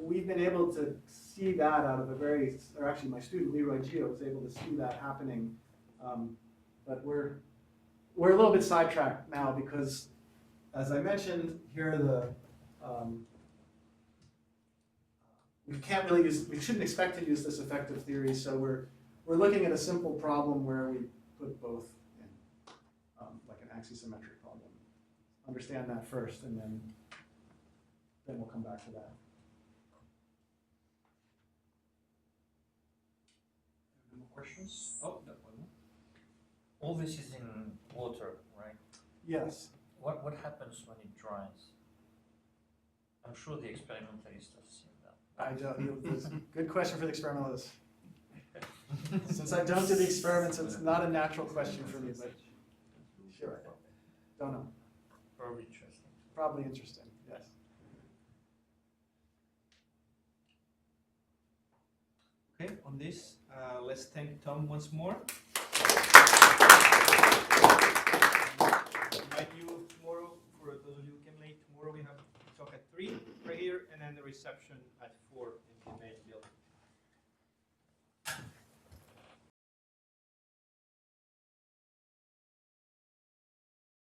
we've been able to see that out of or actually my student Leroy Gio was able to see that happening, but we're a little bit sidetracked now because, as I mentioned, here we shouldn't expect to use this effective theory, so we're looking at a simple problem where we put both in, like an axisymmetric problem. Understand that first, and then we'll come back to that. Any more questions? Oh, that one. All this is in water, right? Yes. What happens when it dries? I'm sure the experimentalist has seen that. I don't. It's a good question for the experimentalist. Since I don't do the experiments, it's not a natural question for me, but sure. Don't know. Probably interesting. Probably interesting. Yes. Okay, on this, let's thank Tom once more. Invite you tomorrow, for those of you who came late, tomorrow we have a talk at 3 right here, and then the reception at 4.